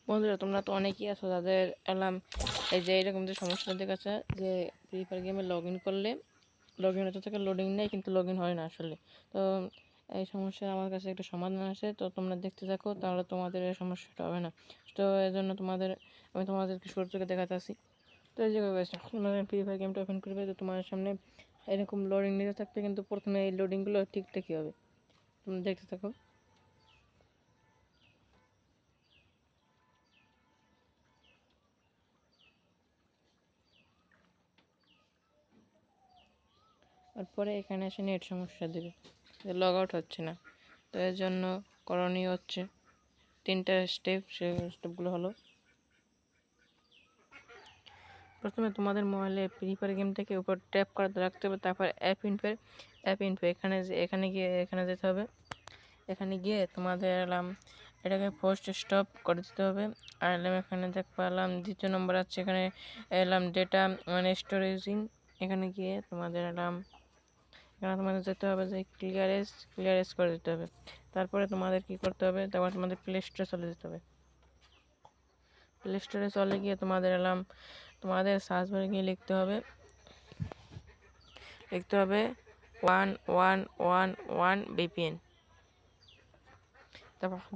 বন্ধুরা, তোমরা তো অনেকেই আছো যাদের এলাম এই যে এরকম যে সমস্যাটা দেখাচ্ছে যে ফ্রি ফায়ার গেমে লগ ইন করলে লগ ইন হতে থাকে, লোডিং নেই, কিন্তু লগ ইন হয় না আসলে। তো এই সমস্যার আমার কাছে একটা সমাধান আছে, তো তোমরা দেখতে থাকো, তাহলে তোমাদের এই সমস্যাটা হবে না। তো এর জন্য আমি তোমাদেরকে শুরু থেকে দেখাতেছি। তো এই যে তোমরা ফ্রি ফায়ার গেমটা ওপেন করবে, তো তোমার সামনে এরকম লোডিং নিতে থাকবে, কিন্তু প্রথমে এই লোডিংগুলো ঠিকঠাকই হবে। তোমরা দেখতে থাকো। তারপরে এখানে এসে নেট সমস্যা দেবে, লগ আউট হচ্ছে না। তো এর জন্য করণীয় হচ্ছে তিনটা স্টেপ। সেই স্টেপগুলো হলো, প্রথমে তোমাদের মোবাইলে ফ্রি ফায়ার গেমটাকে উপর ট্যাপ করে রাখতে হবে, তারপর অ্যাপ ইনফো এখানে যেতে হবে। এখানে গিয়ে তোমাদের এটাকে ফার্স্ট স্টপ করে দিতে হবে। আর এখানে দেখতে পেলাম দ্বিতীয় নম্বর আছে, এখানে ডেটা মানে স্টোরেজিং। এখানে গিয়ে তোমাদের যেতে হবে যে ক্লিয়ারেন্স করে দিতে হবে। তারপরে তোমাদের কি করতে হবে, তারপর তোমাদের প্লে স্টোরে চলে যেতে হবে। প্লে স্টোরে চলে গিয়ে তোমাদের সার্চ বারে গিয়ে লিখতে হবে 1111 VPN।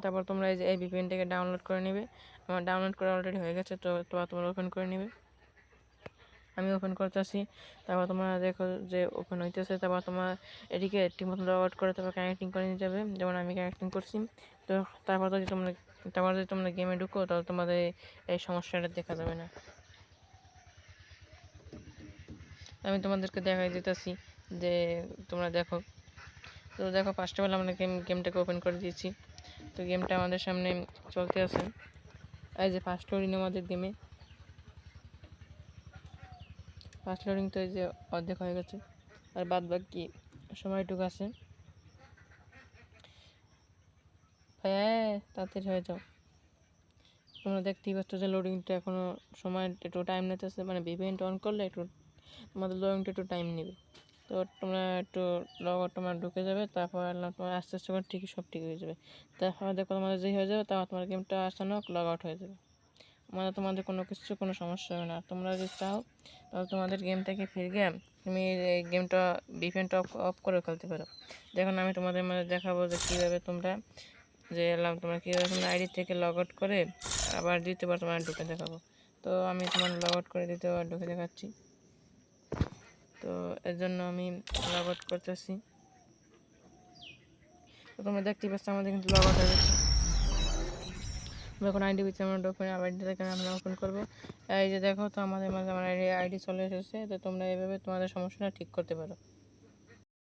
তারপর তোমরা এই VPNটাকে ডাউনলোড করে নেবে। আমার ডাউনলোড করা অলরেডি হয়ে গেছে, তো তোমরা ওপেন করে নেবে। আমি ওপেন করতেছি। তারপর তোমরা দেখো যে ওপেন হইতেছে। তারপর তোমার এটিকে ঠিকমতো লগ আউট করে তারপর কানেক্টিং করে নিতে যাবে, যেমন আমি কানেক্টিং করছি। তো তারপর যদি তোমরা গেমে ঢুকো, তাহলে তোমাদের এই সমস্যাটা দেখা যাবে না। আমি তোমাদেরকে দেখাই দিতেছি যে তোমরা দেখো। তো দেখো, ফার্স্ট অফ অল আমরা গেমটাকে ওপেন করে দিয়েছি। তো গেমটা আমাদের সামনে চলতে আছে। এই যে ফার্স্ট লোডিং আমাদের গেমে ফার্স্ট লোডিং তো এই যে অর্ধেক হয়ে গেছে, আর বাদ বাকি সময়টুকু আছে। হ্যাঁ, তাড়াতাড়ি হয়ে যাও। তোমরা দেখতেই পাচ্ছ যে লোডিংটা এখনও সময় একটু টাইম নিতেছে, মানে ভিপিএনটা অন করলে একটু তোমাদের লোডিংটা একটু টাইম নেবে। তো তোমরা একটু তোমরা ঢুকে যাবে, তারপর তোমার আস্তে আস্তে করে সব ঠিক হয়ে যাবে। তারপর দেখো তোমাদের যেই হয়ে যাবে, তারপর তোমার গেমটা আচানক লগ আউট হয়ে যাবে। তোমাদের কোনো সমস্যা হবে না। তোমরা যদি চাও তাহলে তোমাদের গেমটাকে ফিরে তুমি এই গেমটা ভিপিএনটা অফ করে ফেলতে পারো। দেখুন, আমি তোমাদের মাঝে দেখাবো যে কীভাবে তোমরা আইডি থেকে লগ আউট করে আবার দ্বিতীয়বার তোমার ঢুকে দেখাবো। তো আমি তোমার লগ আউট করে দ্বিতীয়বার ঢুকে দেখাচ্ছি। তো এর জন্য আমি লগ আউট করতেছি। তো তোমরা দেখতেই পাচ্ছ আমাদের কিন্তু লগ আউট হয়ে গেছে। যখন আইডি পিছিয়ে আমরা ওপেন আইডিটাকে আমরা ওপেন করবো। এই যে দেখো, তো আমাদের মাঝে আমার আইডি চলে এসেছে। তো তোমরা এইভাবে তোমাদের সমস্যাটা ঠিক করতে পারো।